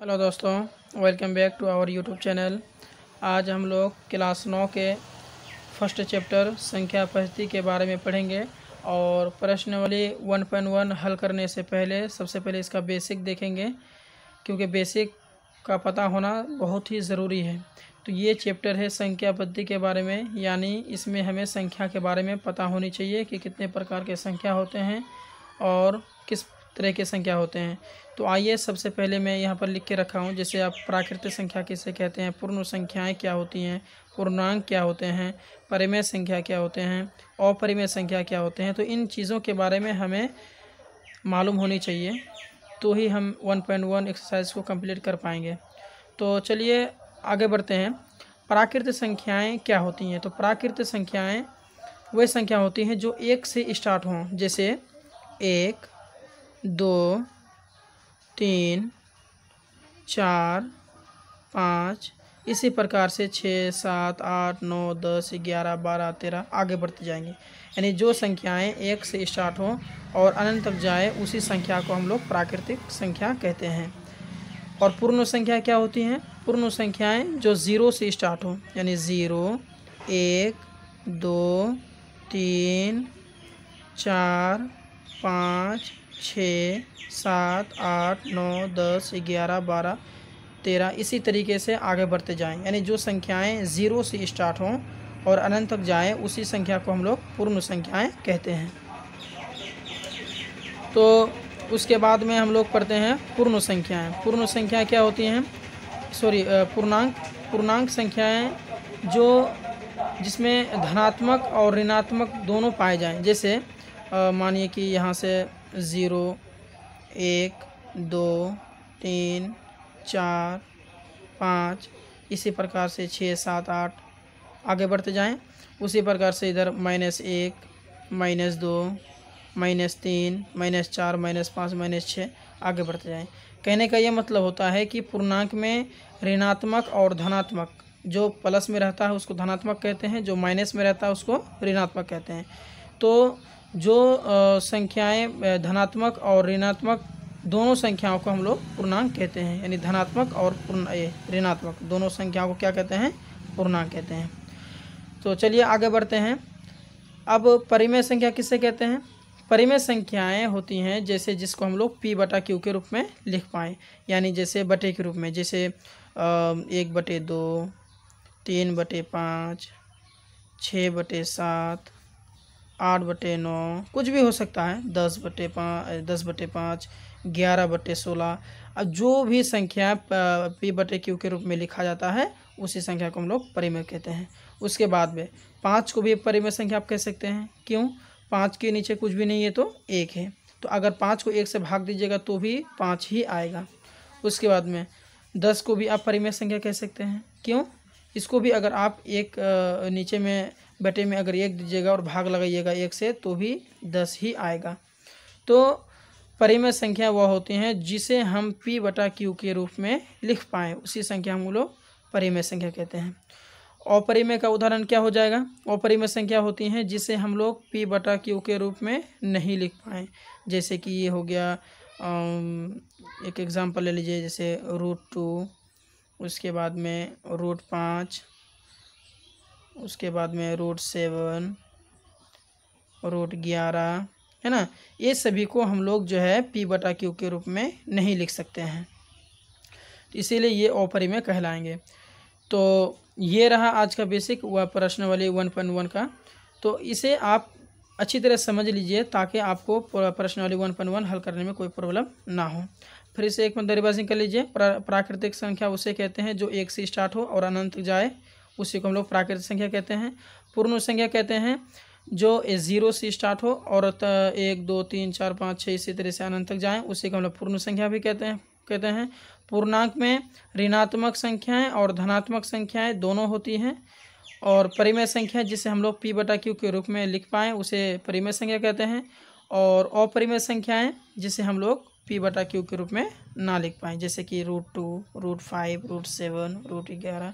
Hello दोस्तों, welcome back to our YouTube channel. आज हम लोग क्लास 9 के फर्स्ट चैप्टर संख्या पद्धति के बारे में पढ़ेंगे और प्रश्नावली 1.1 हल करने से पहले सबसे पहले इसका बेसिक देखेंगे, क्योंकि बेसिक का पता होना बहुत ही ज़रूरी है। तो ये चैप्टर है संख्या पद्धति के बारे में, यानी इसमें हमें संख्या के बारे में पता होनी चाहिए कि कितने प्रकार के संख्या होते हैं और किस तरह के संख्या होते हैं। तो आइए सबसे पहले मैं यहाँ पर लिख के रखा हूँ, जैसे आप प्राकृतिक संख्या किसे कहते हैं, पूर्ण संख्याएं क्या होती हैं, पूर्णांक क्या होते हैं, परिमेय संख्या क्या होते हैं, अपरिमेय संख्या क्या होते हैं। तो इन चीज़ों के बारे में हमें मालूम होनी चाहिए, तो ही हम 1.1 एक्सरसाइज को कंप्लीट कर पाएंगे। तो चलिए आगे बढ़ते हैं। प्राकृतिक संख्याएँ क्या होती हैं? तो प्राकृतिक संख्याएँ वही संख्या होती हैं जो एक से स्टार्ट हों, जैसे 1, 2, 3, 4, 5, इसी प्रकार से 6, 7, 8, 9, 10, 11, 12, 13 आगे बढ़ते जाएंगे। यानी जो संख्याएं एक से स्टार्ट हों और अनंत तक जाए, उसी संख्या को हम लोग प्राकृतिक संख्या कहते हैं। और पूर्ण संख्या क्या होती हैं? पूर्ण संख्याएं जो 0 से स्टार्ट हों, यानी 0, 1, 2, 3, 4, 5, 6, 7, 8, 9, 10, 11, 12, 13 इसी तरीके से आगे बढ़ते जाएं। यानी जो संख्याएं 0 से स्टार्ट हों और अनंत तक जाएं, उसी संख्या को हम लोग पूर्ण संख्याएं कहते हैं। तो उसके बाद में हम लोग पढ़ते हैं पूर्ण संख्याएं। पूर्ण संख्या क्या होती हैं? पूर्णांक संख्याएं जो जिसमें धनात्मक और ऋणात्मक दोनों पाए जाएं। जैसे मानिए कि यहाँ से 0, 1, 2, 3, 4, 5 इसी प्रकार से 6, 7, 8 आगे बढ़ते जाएं। उसी प्रकार से इधर -1, -2, -3, -4, -5, -6 आगे बढ़ते जाएं। कहने का ये मतलब होता है कि पूर्णांक में ऋणात्मक और धनात्मक, जो प्लस में रहता है उसको धनात्मक कहते हैं, जो माइनस में रहता है उसको ऋणात्मक कहते हैं। तो जो संख्याएं धनात्मक और ऋणात्मक दोनों संख्याओं को हम लोग पूर्णांक कहते हैं, यानी धनात्मक और ऋणात्मक दोनों संख्याओं को क्या कहते हैं? पूर्णांक कहते हैं। तो चलिए आगे बढ़ते हैं। अब परिमेय संख्या किससे कहते हैं? परिमेय संख्याएं होती हैं जैसे जिसको हम लोग P/Q के रूप में लिख पाएँ, यानी जैसे बटे के रूप में, जैसे 1/2, 3/5, 6/7, 8/9 कुछ भी हो सकता है, 10/5, 11/16। अब जो भी संख्या P/Q के रूप में लिखा जाता है, उसी संख्या को हम लोग परिमेय कहते हैं। उसके बाद में 5 को भी परिमेय संख्या आप कह सकते हैं। क्यों? 5 के नीचे कुछ भी नहीं है तो 1 है, तो अगर 5 को 1 से भाग दीजिएगा तो भी 5 ही आएगा। उसके बाद में 10 को भी आप परिमेय संख्या कह सकते हैं। क्यों? इसको भी अगर आप एक नीचे में बटे में अगर 1 दीजिएगा और भाग लगाइएगा 1 से, तो भी 10 ही आएगा। तो परिमेय संख्या वह होती हैं जिसे हम P/Q के रूप में लिख पाएँ, उसी संख्या हम लोग परिमेय संख्या कहते हैं। अपरिमेय का उदाहरण क्या हो जाएगा? अपरिमेय संख्या होती हैं जिसे हम लोग P/Q के रूप में नहीं लिख पाएँ। जैसे कि ये हो गया, एक एग्जांपल ले लीजिए, जैसे √2, उसके बाद में √5, उसके बाद में √7, √11, है ना। ये सभी को हम लोग जो है P/Q के रूप में नहीं लिख सकते हैं, इसीलिए ये अपरिमेय कहलाएंगे। तो ये रहा आज का बेसिक व प्रश्नावली 1.1 का। तो इसे आप अच्छी तरह समझ लीजिए ताकि आपको प्रश्नावली 1.1 हल करने में कोई प्रॉब्लम ना हो। फिर इसे एक बार रिवाइजिंग कर लीजिए। प्राकृतिक संख्या उसे कहते हैं जो 1 से स्टार्ट हो और अनंत जाए, उसी को हम लोग प्राकृतिक संख्या कहते हैं। पूर्ण संख्या कहते हैं जो 0 से स्टार्ट हो और 1, 2, 3, 4, 5, 6 इसी तरह से अनंत तक जाएँ, उसी को हम लोग पूर्ण संख्या भी कहते हैं। पूर्णांक में ऋणात्मक संख्याएं और धनात्मक संख्याएं दोनों होती हैं। और परिमेय संख्या जिसे हम लोग P/Q के रूप में लिख पाएँ, उसे परिमेय संख्या कहते हैं। और अपरिमेय संख्याएं जिसे हम लोग P/Q के रूप में ना लिख पाएँ, जैसे कि √2, √5, √7, √11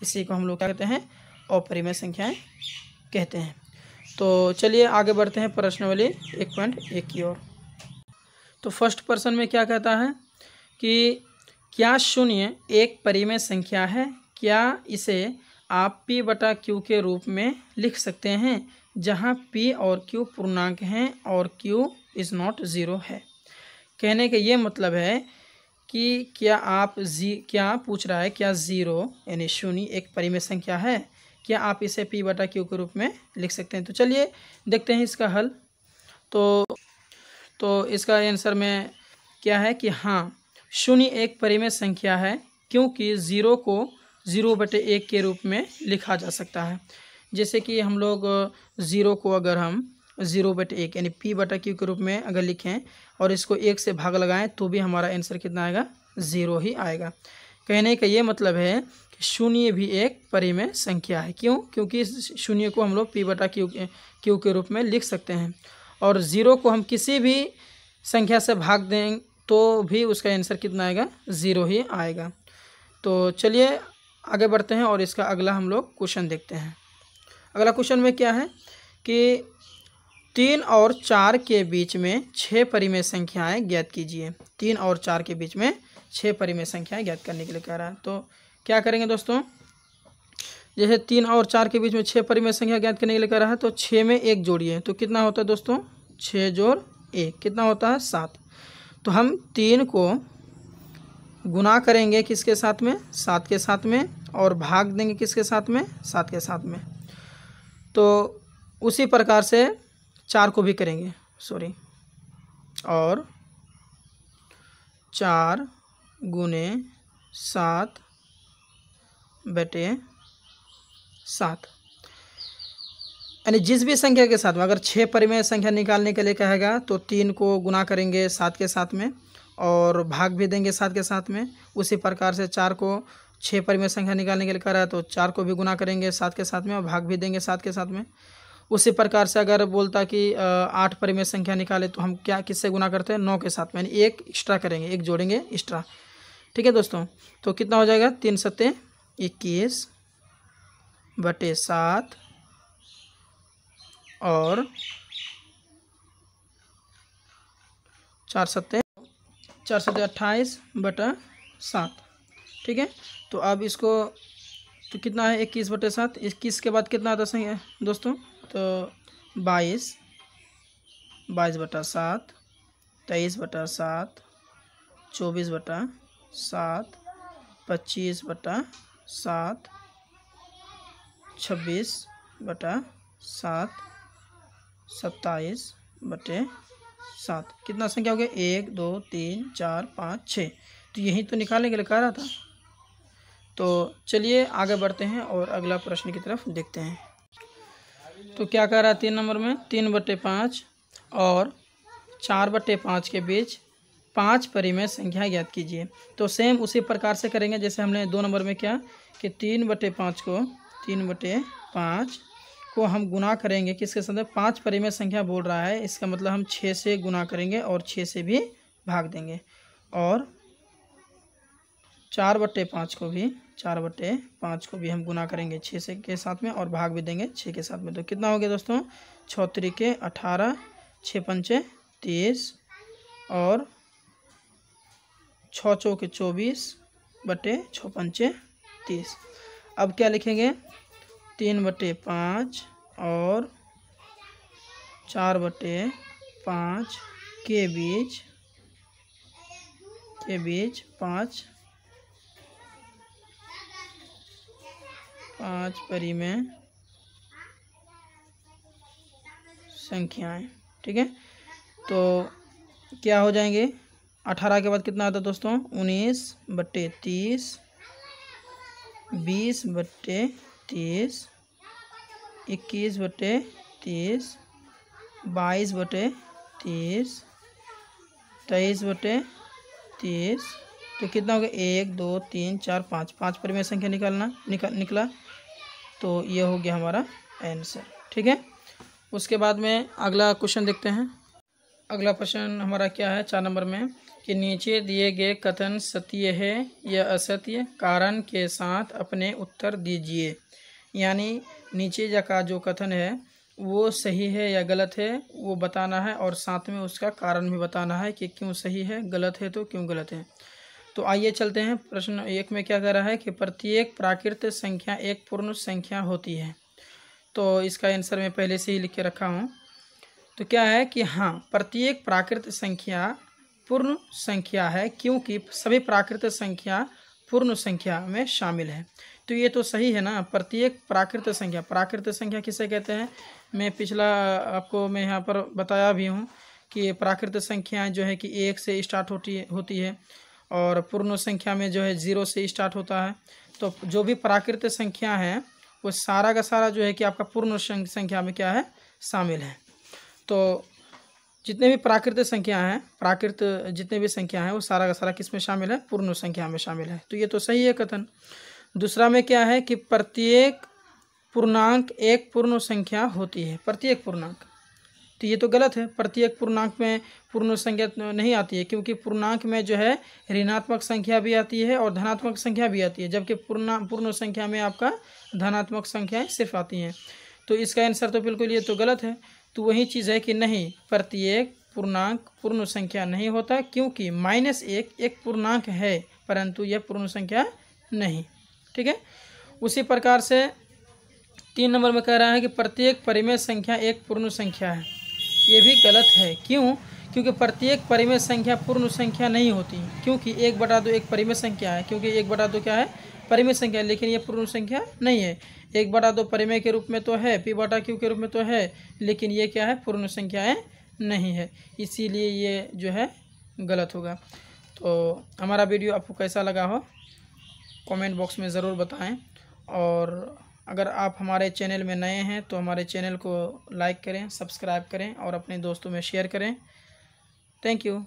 इसी को हम लोग क्या कहते हैं? अपरिमेय संख्याएं कहते हैं। तो चलिए आगे बढ़ते हैं प्रश्नावली 1.1 की ओर। तो फर्स्ट पर्सन में क्या कहता है कि क्या शून्य एक परिमेय संख्या है? क्या इसे आप p बटा q के रूप में लिख सकते हैं जहां p और q पूर्णांक हैं और q इज़ नॉट ज़ीरो है। कहने का ये मतलब है कि क्या पूछ रहा है, क्या ज़ीरो यानी शून्य एक परिमेय संख्या है? क्या आप इसे p बटा q के रूप में लिख सकते हैं? तो चलिए देखते हैं इसका हल। तो इसका आंसर में क्या है कि हाँ, शून्य एक परिमेय संख्या है क्योंकि ज़ीरो को 0/1 के रूप में लिखा जा सकता है। जैसे कि हम लोग ज़ीरो को अगर हम 0/1 यानी p बटा q के रूप में अगर लिखें और इसको 1 से भाग लगाएं तो भी हमारा आंसर कितना आएगा? 0 ही आएगा। कहने का ये मतलब है कि शून्य भी एक परिमेय संख्या है। क्यों? क्योंकि शून्य को हम लोग p बटा q के रूप में लिख सकते हैं और 0 को हम किसी भी संख्या से भाग दें तो भी उसका आंसर कितना आएगा? 0 ही आएगा। तो चलिए आगे बढ़ते हैं और इसका अगला हम लोग क्वेश्चन देखते हैं। अगला क्वेश्चन में क्या है कि 3 और 4 के बीच में 6 परिमेय संख्याएं ज्ञात कीजिए। 3 और 4 के बीच में 6 परिमेय संख्याएं ज्ञात करने के लिए कह रहा है। तो क्या करेंगे दोस्तों, जैसे 3 और 4 के बीच में 6 परिमेय संख्या ज्ञात करने के लिए कह रहा है तो 6 में 1 जोड़िए तो कितना होता है दोस्तों? 6 जोड़ 1 कितना होता है? 7। तो हम 3 को गुना करेंगे किसके साथ में? 7 के साथ में, और भाग देंगे किसके साथ में? 7 के साथ में। तो उसी प्रकार से 4 को भी करेंगे, और 4 गुने 7 बटे 7 यानी जिस भी संख्या के साथ में अगर 6 परिमेय संख्या निकालने के लिए कहेगा तो 3 को गुना करेंगे 7 के साथ में और भाग भी देंगे 7 के साथ में। उसी प्रकार से 4 को 6 परिमेय संख्या निकालने के लिए कह रहा है तो 4 को भी गुना करेंगे 7 के साथ में और भाग भी देंगे 7 के साथ में। उसी प्रकार से अगर बोलता कि 8 परिमेय संख्या निकाले तो हम क्या किससे गुना करते हैं? 9 के साथ में, यानी 1 एक्स्ट्रा करेंगे, 1 जोड़ेंगे एक्स्ट्रा। ठीक है दोस्तों, तो कितना हो जाएगा? 3 सत्ते 21 बटे 7 और 4 सत्ते 28 बटा 7। ठीक है, तो अब इसको तो कितना है? 21 बटे 7। 21 के बाद कितना आता है दोस्तों? तो 22 बटा 7, 23 बटा 7, 24 बटा 7, 25 बटा 7, 26 बटा 7, 27 बटे 7। कितना संख्या हो गया? 1 2 3 4 5 6। तो यही तो निकालने के लिए कह रहा था। तो चलिए आगे बढ़ते हैं और अगला प्रश्न की तरफ देखते हैं। तो क्या कह रहा है 3 नंबर में? 3/5 और 4/5 के बीच 5 परिमेय संख्या ज्ञात कीजिए। तो सेम उसी प्रकार से करेंगे जैसे हमने 2 नंबर में किया कि 3/5 को हम गुना करेंगे किसके साथ? 5 परिमेय संख्या बोल रहा है, इसका मतलब हम 6 से गुना करेंगे और 6 से भी भाग देंगे। और 4/5 को भी हम गुना करेंगे 6 से के साथ में और भाग भी देंगे 6 के साथ में। तो कितना हो गया दोस्तों? 6 त्रिके 18, 6 पंचे 30 और 6 चौके 24 बटे 6 पंचे 30। अब क्या लिखेंगे? 3/5 और 4/5 के बीच 5 परिमेय संख्याएं। ठीक है, तो क्या हो जाएंगे? 18 के बाद कितना आता है दोस्तों? 19/30, 20/30, 21/30, 22/30, 23/30। तो कितना हो गया? 1 2 3 4 5 परिमेय संख्या निकला। तो ये हो गया हमारा आंसर। ठीक है, उसके बाद में अगला क्वेश्चन देखते हैं। अगला प्रश्न हमारा क्या है 4 नंबर में कि नीचे दिए गए कथन सत्य है या असत्य, कारण के साथ अपने उत्तर दीजिए। यानी नीचे का जो कथन है वो सही है या गलत है वो बताना है और साथ में उसका कारण भी बताना है कि क्यों सही है, गलत है तो क्यों गलत है। तो आइए चलते हैं। प्रश्न 1 में क्या कह रहा है कि प्रत्येक प्राकृत संख्या एक पूर्ण संख्या होती है। तो इसका आंसर मैं पहले से ही लिख के रखा हूँ। तो क्या है कि हाँ, प्रत्येक प्राकृत संख्या पूर्ण संख्या है, क्योंकि सभी प्राकृत संख्या पूर्ण संख्या में शामिल है। तो ये तो सही है ना। प्रत्येक प्राकृत संख्या किसे कहते हैं? मैं पिछला आपको मैं यहाँ पर बताया भी हूँ कि प्राकृत संख्याएं जो है कि 1 से स्टार्ट होती है और पूर्ण संख्या में जो है 0 से स्टार्ट होता है। तो जो भी प्राकृत संख्या है वो सारा का सारा जो है कि आपका पूर्ण संख्या में क्या है, शामिल है। तो जितने भी प्राकृत जितने भी संख्या हैं वो सारा का सारा किस में शामिल है? पूर्ण संख्या में शामिल है। तो ये तो सही है कथन। दूसरा में क्या है कि प्रत्येक पूर्णांक एक पूर्ण संख्या होती है। प्रत्येक पूर्णांक, तो ये तो गलत है। प्रत्येक पूर्णांक में पूर्ण संख्या नहीं आती है, क्योंकि पूर्णांक में जो है ऋणात्मक संख्या भी आती है और धनात्मक संख्या भी आती है, जबकि पूर्ण संख्या में आपका धनात्मक संख्याएं सिर्फ आती हैं। तो इसका आंसर तो बिल्कुल ये तो गलत है। तो वही चीज़ है कि नहीं, प्रत्येक पूर्णांक पूर्ण संख्या नहीं होता, क्योंकि -1 एक पूर्णांक है परंतु यह पूर्ण संख्या नहीं। ठीक है। उसी प्रकार से 3 नंबर में कह रहा है कि प्रत्येक परिमेय संख्या एक पूर्ण संख्या है। ये भी गलत है। क्यों? क्योंकि प्रत्येक परिमेय संख्या पूर्ण संख्या नहीं होती, क्योंकि 1/2 एक परिमेय संख्या है, क्योंकि 1/2 क्या है? परिमेय संख्या, लेकिन ये पूर्ण संख्या नहीं है। 1/2 परिमेय के रूप में तो है, p/q के रूप में तो है, लेकिन ये क्या है? पूर्ण संख्याएं नहीं है, इसीलिए ये जो है गलत होगा। तो हमारा वीडियो आपको कैसा लगा हो कमेंट बॉक्स में ज़रूर बताएं, और अगर आप हमारे चैनल में नए हैं तो हमारे चैनल को लाइक करें, सब्सक्राइब करें और अपने दोस्तों में शेयर करें। Thank you.